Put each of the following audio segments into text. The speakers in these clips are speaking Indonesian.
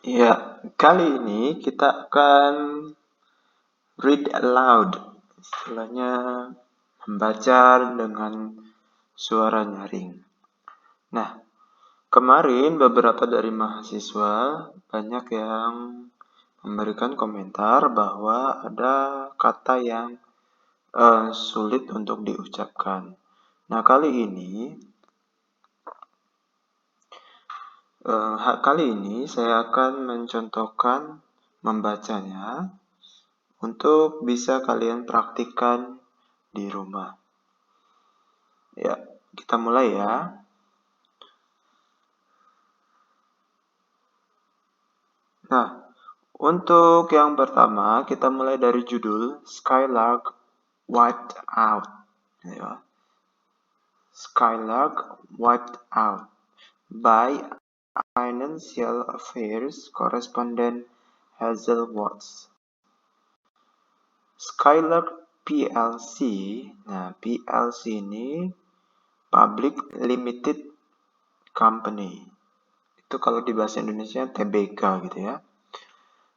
Ya, kali ini kita akan read aloud, istilahnya membaca dengan suara nyaring. Nah, kemarin beberapa dari mahasiswa banyak yang memberikan komentar bahwa ada kata yang sulit untuk diucapkan. Nah, kali ini saya akan mencontohkan membacanya untuk bisa kalian praktikkan di rumah. Ya, kita mulai ya. Nah, untuk yang pertama kita mulai dari judul Skylark Wiped Out. Ya. Skylark Wiped Out by Financial Affairs Correspondent Hazel Watts. Skylark PLC, nah PLC ini Public Limited Company. Itu kalau di bahasa Indonesia TBK gitu ya.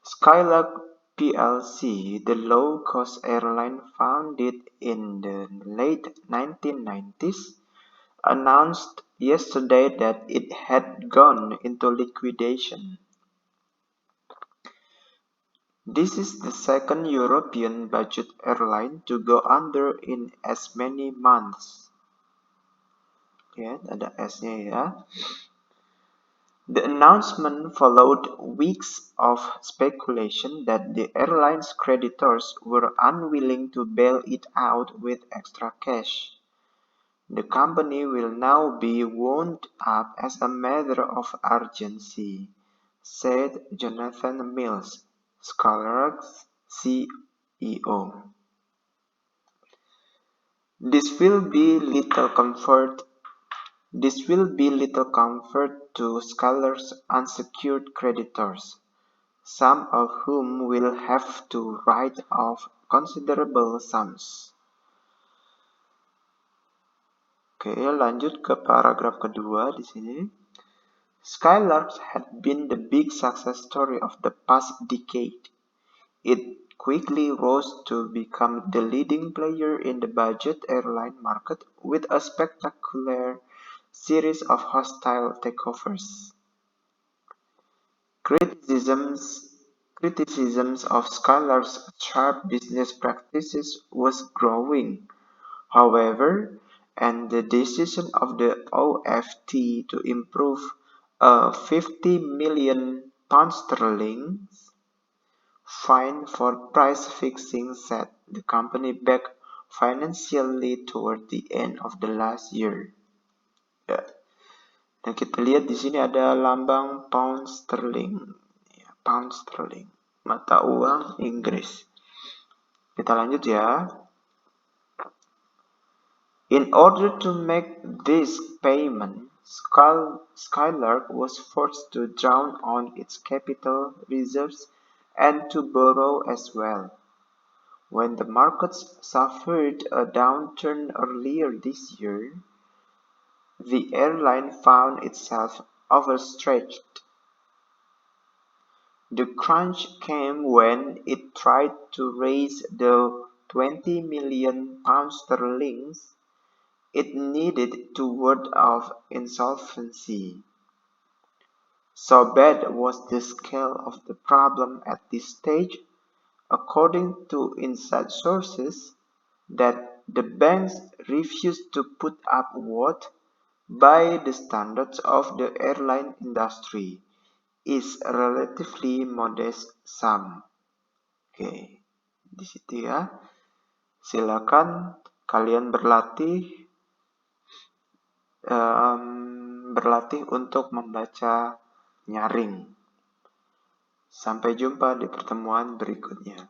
Skylark PLC, the low-cost airline founded in the late 1990s, announced yesterday that it had gone into liquidation. This is the second European budget airline to go under in as many months. Ya, ada S-nya ya. The announcement followed weeks of speculation that the airline's creditors were unwilling to bail it out with extra cash. The company will now be wound up as a matter of urgency, said Jonathan Mills, Skylark's CEO. This will be little comfort to Skylark's unsecured creditors, some of whom will have to write off considerable sums. Oke, lanjut ke paragraf kedua di sini. Skylark had been the big success story of the past decade. It quickly rose to become the leading player in the budget airline market with a spectacular series of hostile takeovers. Criticisms of Skylark's sharp business practices was growing, however, and the decision of the OFT to improve a £50 million fine for price fixing set the company back financially toward the end of the last year. Ya. Dan kita lihat di sini ada lambang pound sterling. Ya, pound sterling, mata uang Inggris. Kita lanjut ya. In order to make this payment, Skylark was forced to draw on its capital reserves and to borrow as well. When the markets suffered a downturn earlier this year, the airline found itself overstretched. The crunch came when it tried to raise the £20 million it needed to ward off insolvency. So bad was the scale of the problem at this stage, according to inside sources, that the banks refused to put up what, by the standards of the airline industry, is a relatively modest sum. Oke, di situ ya. Silakan kalian berlatih untuk membaca nyaring. Sampai jumpa di pertemuan berikutnya.